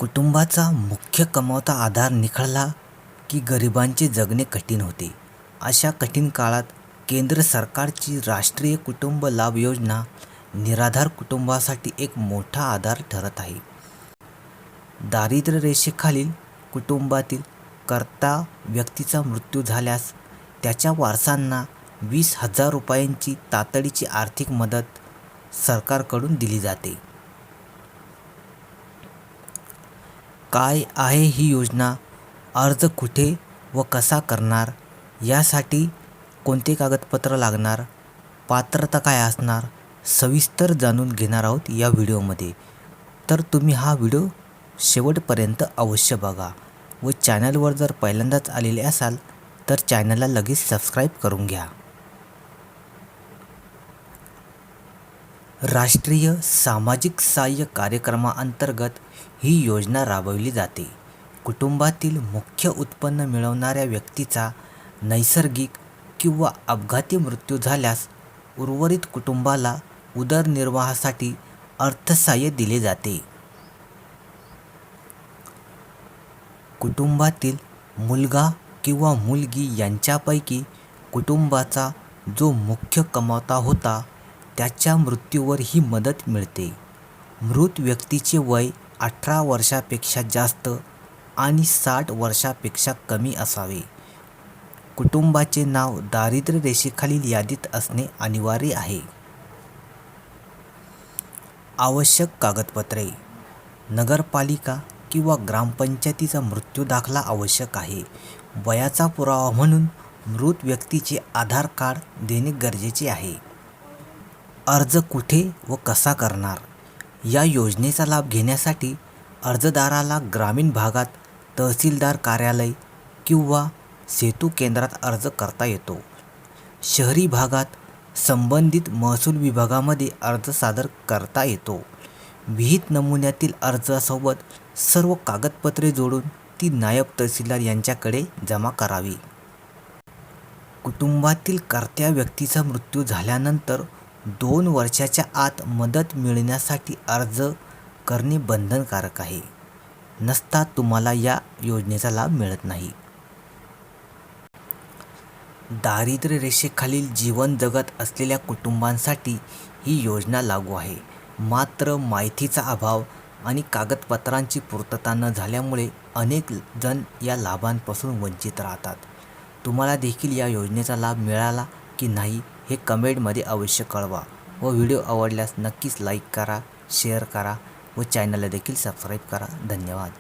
कुटुंबाचा मुख्य कमावता आधार निखळला की गरिबांचे जगणे कठीण होते. अशा कठीण काळात केंद्र सरकारची राष्ट्रीय कुटुंब लाभ योजना निराधार कुटुंबासाठी एक मोठा आधार ठरत आहे. दारिद्र्य रेषेखालील कुटुंबातील कर्ता व्यक्तीचा मृत्यू झाल्यास त्याच्या वारसांना 20,000 रुपयांची तातडीची आर्थिक मदत सरकारकडून दिली जाते. काय आहे ही योजना? अर्ज कुठे व कसा करणार? यासाठी कोणते कागदपत्र लागणार? पात्रता काय असणार? सविस्तर जाणून घेणार आहोत या व्हिडिओमध्ये. तर तुम्ही हा व्हिडिओ शेवटपर्यंत अवश्य बघा व चॅनलवर जर पहिल्यांदाच आलेले असाल तर चॅनलला लगेच सबस्क्राईब करून घ्या. राष्ट्रीय सामाजिक सहाय्य कार्यक्रमाअंतर्गत ही योजना राबवली जाते. कुटुंबातील मुख्य उत्पन्न मिळवणाऱ्या व्यक्तीचा नैसर्गिक किंवा अपघाती मृत्यू झाल्यास उर्वरित कुटुंबाला उदरनिर्वाहासाठी अर्थसहाय्य दिले जाते. कुटुंबातील मुलगा किंवा मुलगी यांच्यापैकी कुटुंबाचा जो मुख्य कमावता होता त्याच्या मृत्यूवर ही मदत मिळते. मृत व्यक्तीचे वय 18 वर्षापेक्षा जास्त आणि 60 वर्षापेक्षा कमी असावे. कुटुंबाचे नाव दारिद्र्य रेषेखालील यादीत असणे अनिवार्य आहे. आवश्यक कागदपत्रे: नगरपालिका किंवा ग्रामपंचायतीचा मृत्यू दाखला आवश्यक आहे. वयाचा पुरावा म्हणून मृत व्यक्तीचे आधार कार्ड देणे गरजेचे आहे. अर्ज कुठे व कसा करणार? या योजनेचा लाभ घेण्यासाठी अर्जदाराला ग्रामीण भागात तहसीलदार कार्यालय किंवा सेतू केंद्रात अर्ज करता येतो. शहरी भागात संबंधित महसूल विभागामध्ये अर्ज सादर करता येतो. विहित नमुन्यातील अर्जासोबत सर्व कागदपत्रे जोडून ती नायब तहसीलदार यांच्याकडे जमा करावी. कुटुंबातील कर्त्या व्यक्तीचा मृत्यू झाल्यानंतर 2 वर्षाच्या आत मदत मिळण्यासाठी अर्ज करणे बंधनकारक आहे. नसता तुम्हाला या योजनेचा लाभ मिळत नाही. दारिद्र्य रेषेखालील जीवन जगत असलेल्या कुटुंबांसाठी ही योजना लागू आहे. मात्र माहितीचा अभाव आणि कागदपत्रांची पूर्तता न झाल्यामुळे अनेक जण या लाभांपासून वंचित राहतात. तुम्हाला देखील या योजनेचा लाभ मिळाला की नाही हे कमेंटमध्ये अवश्य कळवा व व्हिडिओ आवडल्यास नक्कीच लाईक करा, शेअर करा व चॅनलला देखील सबस्क्राईब करा. धन्यवाद.